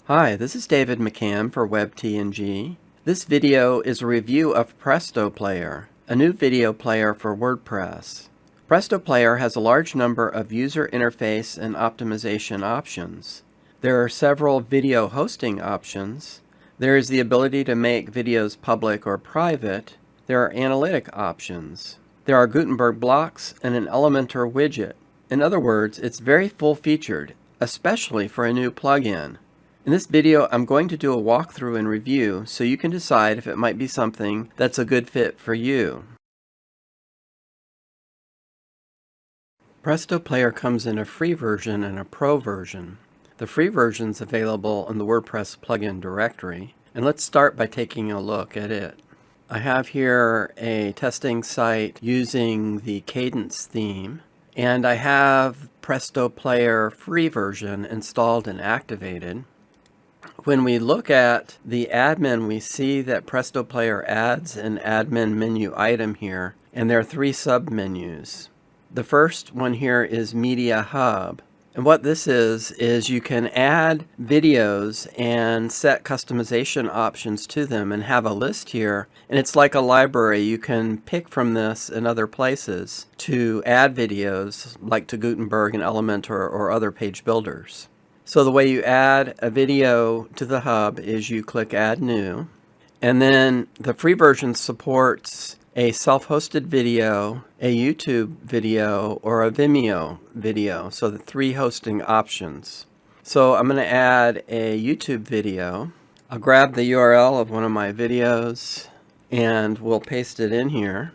Hi, this is David McCann for WebTNG. This video is a review of Presto Player, a new video player for WordPress. Presto Player has a large number of user interface and optimization options. There are several video hosting options. There is the ability to make videos public or private. There are analytic options. There are Gutenberg blocks and an Elementor widget. In other words, it's very full-featured, especially for a new plugin. In this video, I'm going to do a walkthrough and review so you can decide if it might be something that's a good fit for you. Presto Player comes in a free version and a pro version. The free version is available in the WordPress plugin directory, and let's start by taking a look at it. I have here a testing site using the Cadence theme, and I have Presto Player free version installed and activated. When we look at the admin, we see that Presto Player adds an admin menu item here, and there are three sub-menus. The first one here is Media Hub. And what this is you can add videos and set customization options to them and have a list here. And it's like a library. You can pick from this in other places to add videos, like to Gutenberg and Elementor or other page builders. So the way you add a video to the hub is you click Add New. And then the free version supports a self-hosted video, a YouTube video, or a Vimeo video. So the three hosting options. So I'm going to add a YouTube video. I'll grab the URL of one of my videos and we'll paste it in here.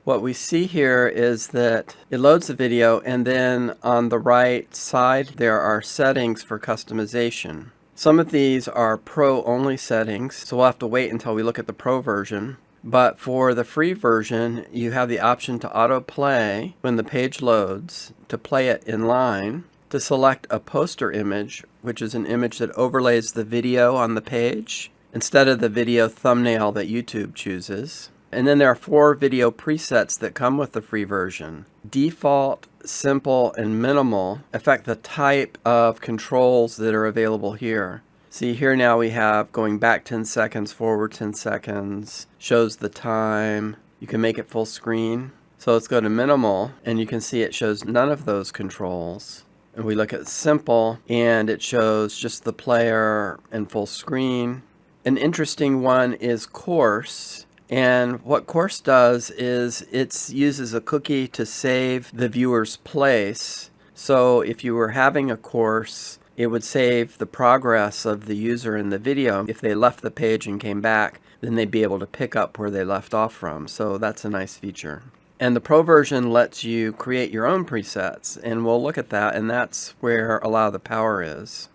What we see here is that it loads the video, and then on the right side there are settings for customization. Some of these are pro-only settings, so we'll have to wait until we look at the pro version. But for the free version, you have the option to autoplay when the page loads, to play it in line, to select a poster image, which is an image that overlays the video on the page instead of the video thumbnail that YouTube chooses. And then there are 4 video presets that come with the free version. Default, simple, and minimal affect the type of controls that are available here. See, here now we have going back 10 seconds, forward 10 seconds, shows the time. You can make it full screen. So let's go to minimal, and you can see it shows none of those controls. And we look at simple, and it shows just the player and full screen. An interesting one is course. And what course does is it uses a cookie to save the viewer's place. So if you were having a course, it would save the progress of the user in the video. If they left the page and came back, then they'd be able to pick up where they left off from. So that's a nice feature. And the pro version lets you create your own presets, and we'll look at that, and that's where a lot of the power is.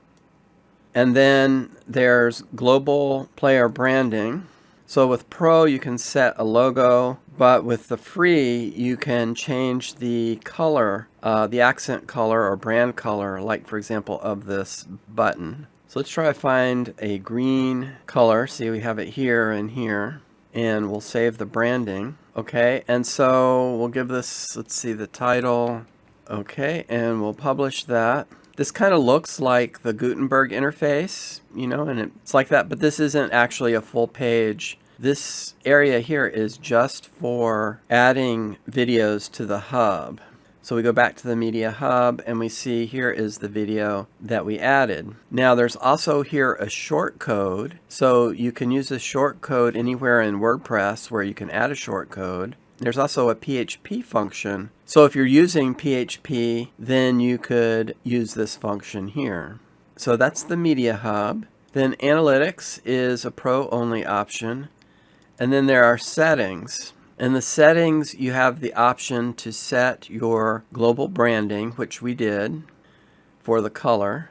And then there's global player branding. So with Pro, you can set a logo, but with the free, you can change the color, the accent color or brand color, like for example of this button. So let's try to find a green color. See, we have it here and here, and we'll save the branding. Okay, and so we'll give this, let's see, the title. Okay, and we'll publish that. This kind of looks like the Gutenberg interface, you know, and it's like that, but this isn't actually a full page. This area here is just for adding videos to the hub. So we go back to the Media Hub, and we see here is the video that we added. Now there's also here a short code. So you can use a short code anywhere in WordPress where you can add a short code. There's also a PHP function. So if you're using PHP, then you could use this function here. So that's the Media Hub. Then Analytics is a pro-only option. And then there are settings. In the settings, you have the option to set your global branding, which we did for the color.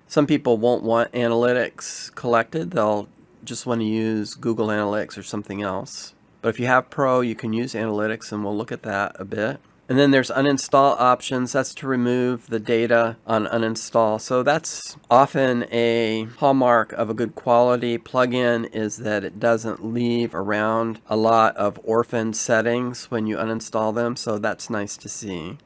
Some people won't want analytics collected. They'll just want to use Google Analytics or something else. But if you have Pro, you can use analytics, and we'll look at that a bit. And then there's uninstall options. That's to remove the data on uninstall. So that's often a hallmark of a good quality plugin, is that it doesn't leave around a lot of orphaned settings when you uninstall them. So that's nice to see.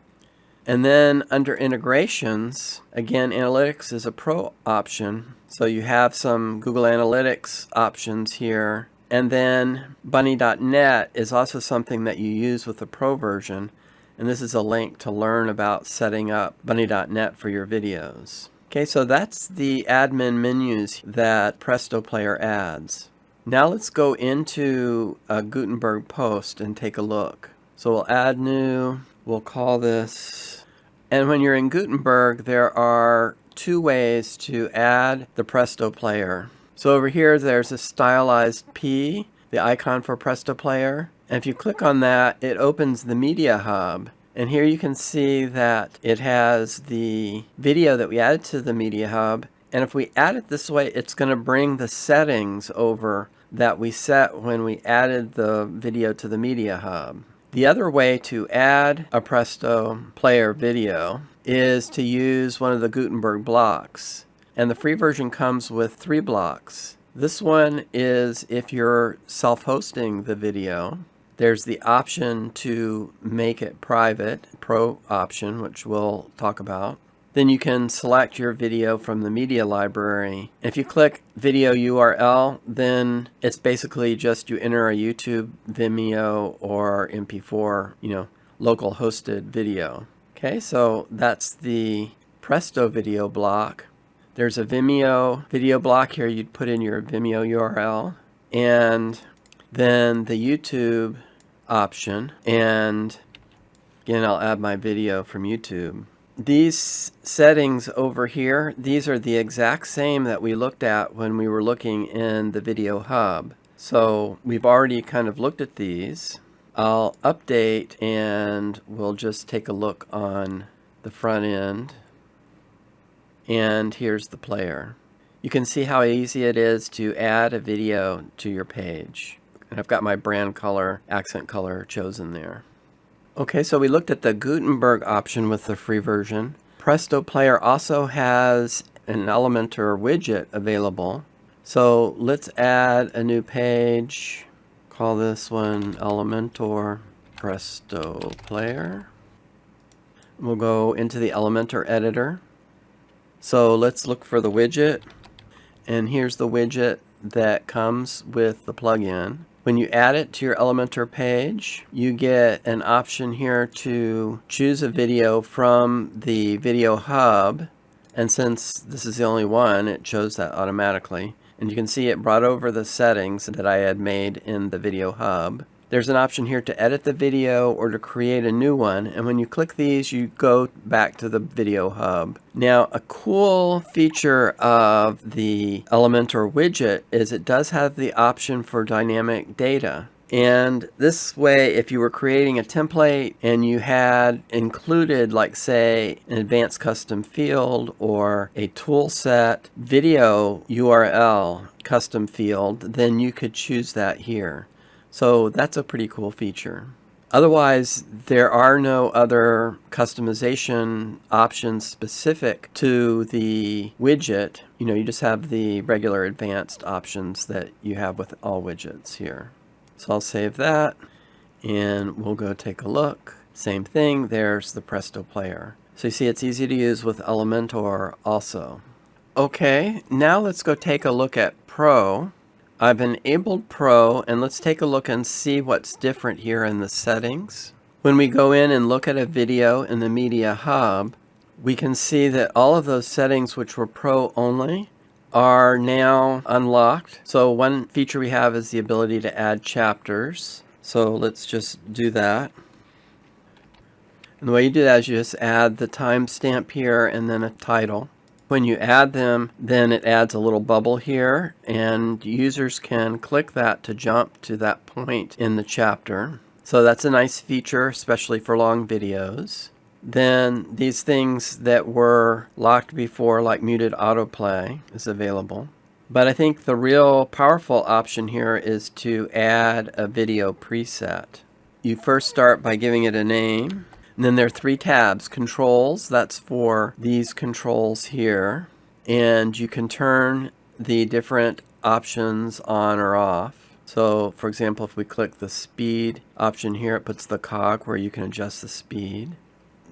And then under integrations, again, analytics is a pro option. So you have some Google Analytics options here. And then Bunnynet is also something that you use with the pro version. And this is a link to learn about setting up Bunnynet for your videos. Okay, so that's the admin menus that Presto Player adds. Now let's go into a Gutenberg post and take a look. So we'll add new, we'll call this, and when you're in Gutenberg, there are two ways to add the Presto Player. So over here, there's a stylized P, the icon for Presto Player. And if you click on that, it opens the Media Hub. And here you can see that it has the video that we added to the Media Hub. And if we add it this way, it's going to bring the settings over that we set when we added the video to the Media Hub. The other way to add a Presto Player video is to use one of the Gutenberg blocks. And the free version comes with 3 blocks. This one is if you're self-hosting the video. There's the option to make it private, pro option, which we'll talk about. Then you can select your video from the media library. If you click video URL, then it's basically just you enter a YouTube, Vimeo, or MP4, local hosted video. Okay, so that's the Presto video block. There's a Vimeo video block here. You'd put in your Vimeo URL. And then the YouTube option. And again, I'll add my video from YouTube. These settings over here, these are the exact same that we looked at when we were looking in the Video Hub. So we've already kind of looked at these. I'll update and we'll just take a look on the front end. And here's the player. You can see how easy it is to add a video to your page. And I've got my brand color, accent color chosen there. Okay, so we looked at the Gutenberg option with the free version. Presto Player also has an Elementor widget available. So let's add a new page. Call this one Elementor Presto Player. We'll go into the Elementor editor. So let's look for the widget. And here's the widget that comes with the plugin. When you add it to your Elementor page, you get an option here to choose a video from the Video Hub. And since this is the only one, it chose that automatically. And you can see it brought over the settings that I had made in the Video Hub. There's an option here to edit the video or to create a new one. And when you click these, you go back to the Video Hub. Now, a cool feature of the Elementor widget is it does have the option for dynamic data. And this way, if you were creating a template and you had included, like say, an advanced custom field or a tool set video URL custom field, then you could choose that here. So that's a pretty cool feature. Otherwise, there are no other customization options specific to the widget. You just have the regular advanced options that you have with all widgets here. So I'll save that and we'll go take a look. Same thing, there's the Presto Player. So you see it's easy to use with Elementor also. Okay, now let's go take a look at Pro. I've enabled Pro, and let's take a look and see what's different here in the settings. When we go in and look at a video in the Media Hub, we can see that all of those settings which were Pro only are now unlocked. So one feature we have is the ability to add chapters. So let's just do that. And the way you do that is you just add the timestamp here and then a title. When you add them, then it adds a little bubble here, and users can click that to jump to that point in the chapter. So that's a nice feature, especially for long videos. Then these things that were locked before, like muted autoplay, is available. But I think the real powerful option here is to add a video preset. You first start by giving it a name. And then there are 3 tabs. Controls, that's for these controls here. And you can turn the different options on or off. So for example, if we click the speed option here, it puts the cog where you can adjust the speed.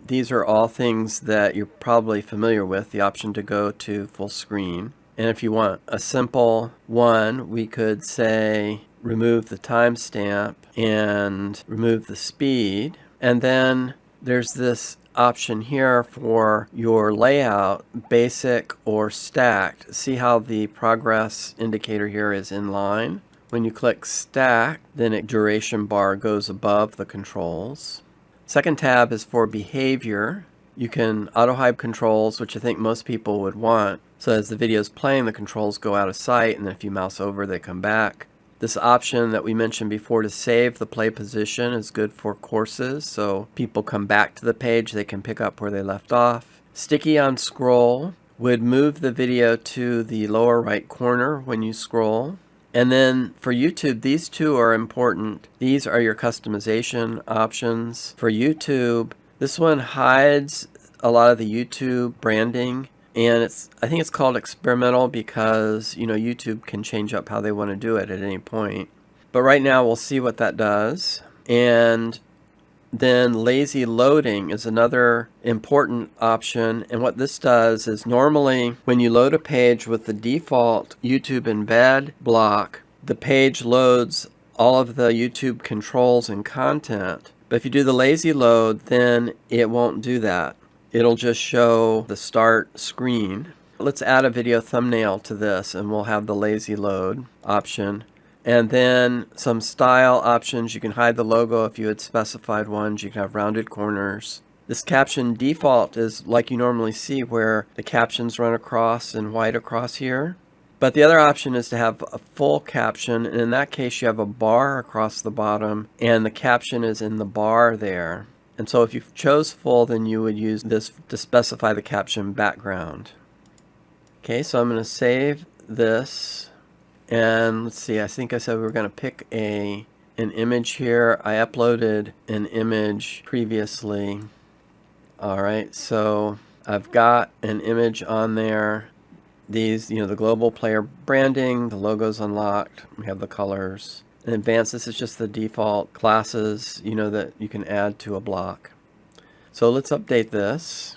These are all things that you're probably familiar with, the option to go to full screen. And if you want a simple one, we could say remove the timestamp and remove the speed. And then there's this option here for your layout, basic or stacked. See how the progress indicator here is in line? When you click stack, then a duration bar goes above the controls. Second tab is for behavior. You can auto-hide controls, which I think most people would want. So as the video is playing, the controls go out of sight, and then if you mouse over, they come back. This option that we mentioned before to save the play position is good for courses, so people come back to the page, they can pick up where they left off. Sticky on scroll would move the video to the lower right corner when you scroll. And then for YouTube, these two are important. These are your customization options. For YouTube, this one hides a lot of the YouTube branding, and I think it's called experimental because, YouTube can change up how they want to do it at any point. But right now we'll see what that does. And then lazy loading is another important option, and what this does is normally when you load a page with the default YouTube embed block, the page loads all of the YouTube controls and content. But if you do the lazy load, then it won't do that. It'll just show the start screen. Let's add a video thumbnail to this, and we'll have the lazy load option. And then some style options. You can hide the logo if you had specified ones. You can have rounded corners. This caption default is like you normally see, where the captions run across and white across here. But the other option is to have a full caption, and in that case you have a bar across the bottom and the caption is in the bar there. And so if you chose full, then you would use this to specify the caption background. Okay, so I'm going to save this. And let's see, I think I said we were going to pick an image here. I uploaded an image previously. Alright, so I've got an image on there. These, the global player branding, the logo's unlocked, we have the colors. In advanced, this is just the default classes, that you can add to a block. So let's update this.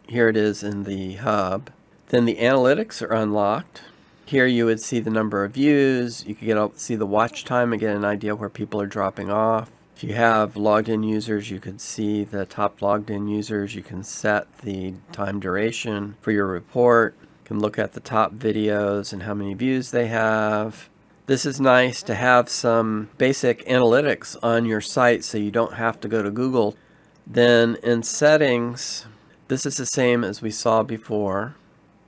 Here it is in the hub. Then the analytics are unlocked. Here you would see the number of views. You could see the watch time and get an idea where people are dropping off. If you have logged in users, you could see the top logged in users. You can set the time duration for your report. You can look at the top videos and how many views they have. This is nice to have some basic analytics on your site so you don't have to go to Google. Then in settings, this is the same as we saw before.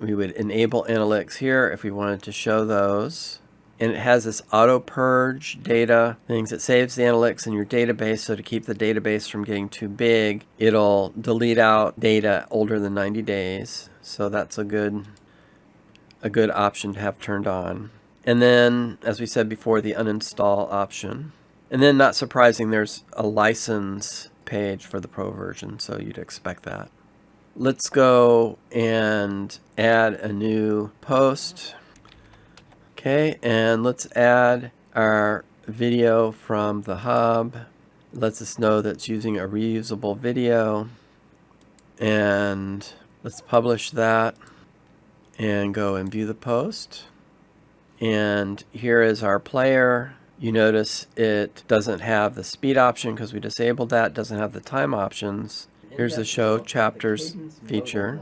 We would enable analytics here if we wanted to show those. And it has this auto purge data things. It saves the analytics in your database, so to keep the database from getting too big, it'll delete out data older than 90 days. So that's a good option to have turned on. And then, as we said before, the uninstall option. And then, not surprising, there's a license page for the Pro version, so you'd expect that. Let's go and add a new post. Okay, and let's add our video from the hub. It lets us know that it's using a reusable video. And let's publish that and go and view the post. And here is our player. You notice it doesn't have the speed option because we disabled that. It doesn't have the time options. Here's the show chapters feature.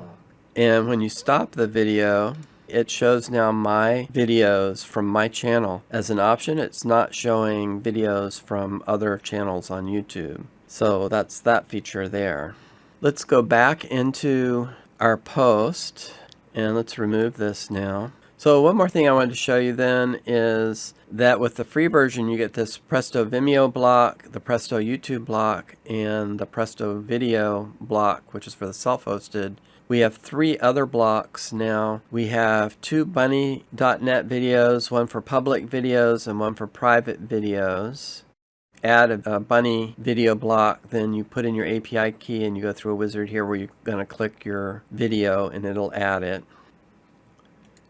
And when you stop the video, it shows now my videos from my channel. As an option, it's not showing videos from other channels on YouTube. So that's that feature there. Let's go back into our post and let's remove this now. So one more thing I wanted to show you then is that with the free version you get this Presto Vimeo block, the Presto YouTube block, and the Presto Video block, which is for the self-hosted. We have 3 other blocks now. We have 2 Bunnynet videos, one for public videos and one for private videos. Add a Bunny video block, then you put in your API key and you go through a wizard here where you're going to click your video and it'll add it.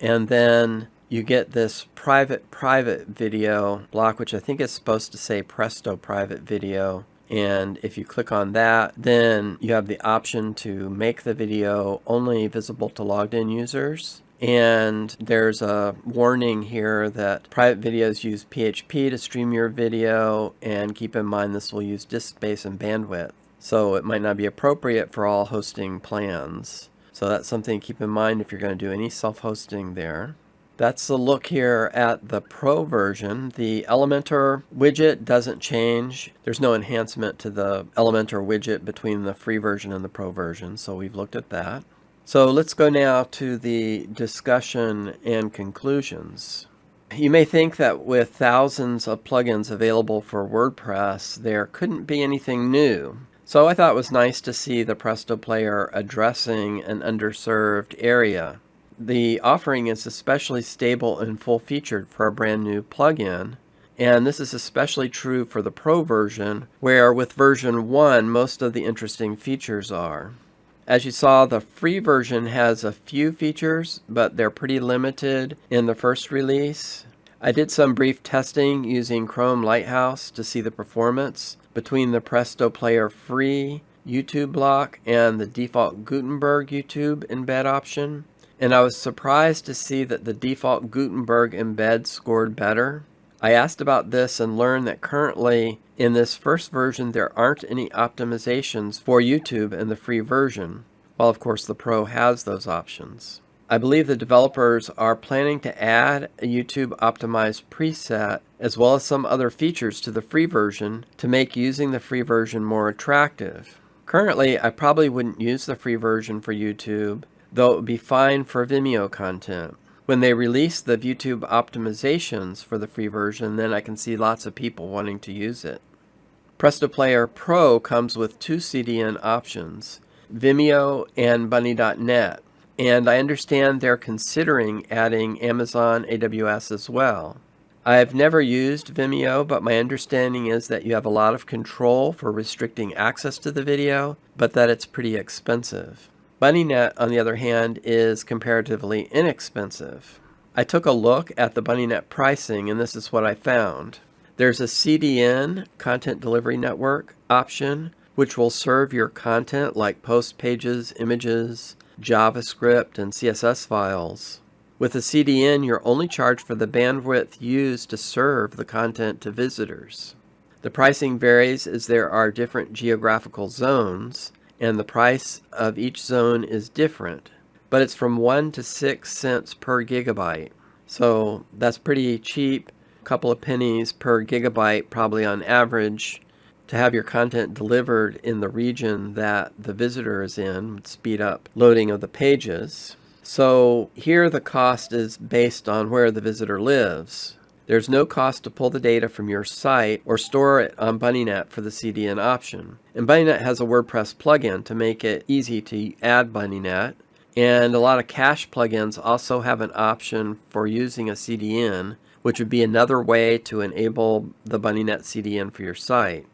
And then you get this private video block, which I think is supposed to say Presto private video. And if you click on that, then you have the option to make the video only visible to logged in users. And there's a warning here that private videos use PHP to stream your video, and keep in mind this will use disk space and bandwidth. So it might not be appropriate for all hosting plans. So that's something to keep in mind if you're going to do any self-hosting there. That's a look here at the Pro version. The Elementor widget doesn't change. There's no enhancement to the Elementor widget between the free version and the Pro version, so we've looked at that. So let's go now to the discussion and conclusions. You may think that with thousands of plugins available for WordPress, there couldn't be anything new. So I thought it was nice to see the Presto Player addressing an underserved area. The offering is especially stable and full-featured for a brand new plugin, and this is especially true for the Pro version, where with version 1 most of the interesting features are. As you saw, the free version has a few features, but they're pretty limited in the first release. I did some brief testing using Chrome Lighthouse to see the performance between the Presto Player free YouTube block and the default Gutenberg YouTube embed option. And I was surprised to see that the default Gutenberg embed scored better. I asked about this and learned that currently in this first version there aren't any optimizations for YouTube in the free version, while of course the Pro has those options. I believe the developers are planning to add a YouTube optimized preset as well as some other features to the free version to make using the free version more attractive. Currently, I probably wouldn't use the free version for YouTube, though it would be fine for Vimeo content. When they release the YouTube optimizations for the free version, then I can see lots of people wanting to use it. Presto Player Pro comes with 2 CDN options, Vimeo and Bunnynet, and I understand they're considering adding Amazon AWS as well. I've never used Vimeo, but my understanding is that you have a lot of control for restricting access to the video, but that it's pretty expensive. Bunnynet, on the other hand, is comparatively inexpensive. I took a look at the Bunnynet pricing, and this is what I found. There's a CDN, Content Delivery Network, option, which will serve your content like post pages, images, JavaScript, and CSS files. With a CDN, you're only charged for the bandwidth used to serve the content to visitors. The pricing varies as there are different geographical zones, and the price of each zone is different, but it's from 1 to 6 cents per gigabyte. So that's pretty cheap, a couple of pennies per gigabyte probably on average to have your content delivered in the region that the visitor is in, would speed up loading of the pages. So here the cost is based on where the visitor lives. There's no cost to pull the data from your site or store it on Bunnynet for the CDN option. And Bunnynet has a WordPress plugin to make it easy to add Bunnynet. And a lot of cache plugins also have an option for using a CDN, which would be another way to enable the Bunnynet CDN for your site.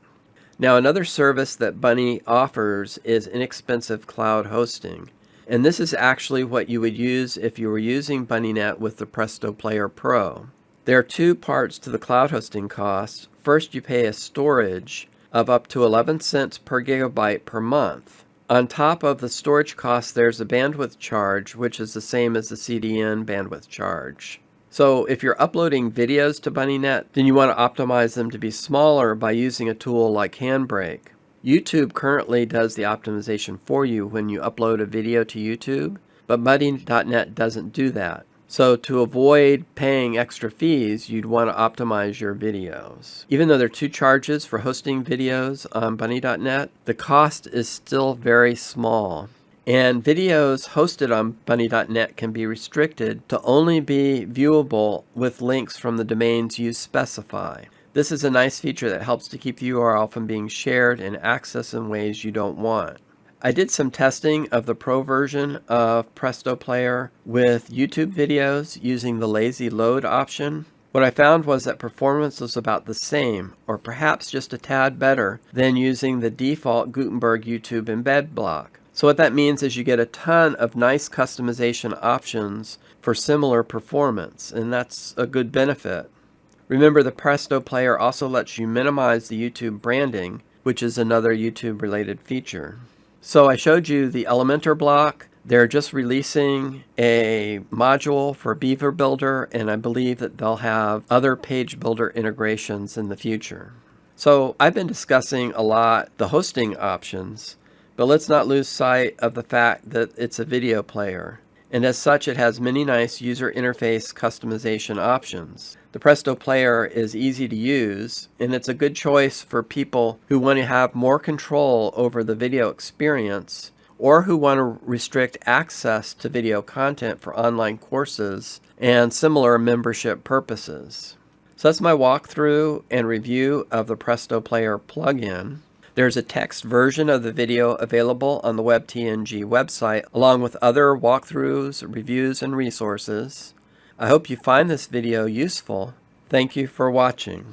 Now, another service that Bunny offers is inexpensive cloud hosting. And this is actually what you would use if you were using Bunnynet with the Presto Player Pro. There are 2 parts to the cloud hosting cost. First, you pay a storage of up to 11 cents per gigabyte per month. On top of the storage cost, there's a bandwidth charge, which is the same as the CDN bandwidth charge. So if you're uploading videos to Bunnynet, then you want to optimize them to be smaller by using a tool like Handbrake. YouTube currently does the optimization for you when you upload a video to YouTube, but Bunnynet doesn't do that. So to avoid paying extra fees, you'd want to optimize your videos. Even though there are 2 charges for hosting videos on Bunny.net, the cost is still very small. And videos hosted on Bunny.net can be restricted to only be viewable with links from the domains you specify. This is a nice feature that helps to keep the URL from being shared and accessed in ways you don't want. I did some testing of the Pro version of Presto Player with YouTube videos using the lazy load option. What I found was that performance was about the same, or perhaps just a tad better, than using the default Gutenberg YouTube embed block. So what that means is you get a ton of nice customization options for similar performance, and that's a good benefit. Remember, the Presto Player also lets you minimize the YouTube branding which is another YouTube related feature. So I showed you the Elementor block. They're just releasing a module for Beaver Builder, and I believe that they'll have other page builder integrations in the future. So I've been discussing a lot the hosting options, but let's not lose sight of the fact that it's a video player. And as such, it has many nice user interface customization options. The Presto Player is easy to use, and it's a good choice for people who want to have more control over the video experience, or who want to restrict access to video content for online courses and similar membership purposes. So that's my walkthrough and review of the Presto Player plugin. There's a text version of the video available on the WebTNG website, along with other walkthroughs, reviews, and resources. I hope you find this video useful. Thank you for watching.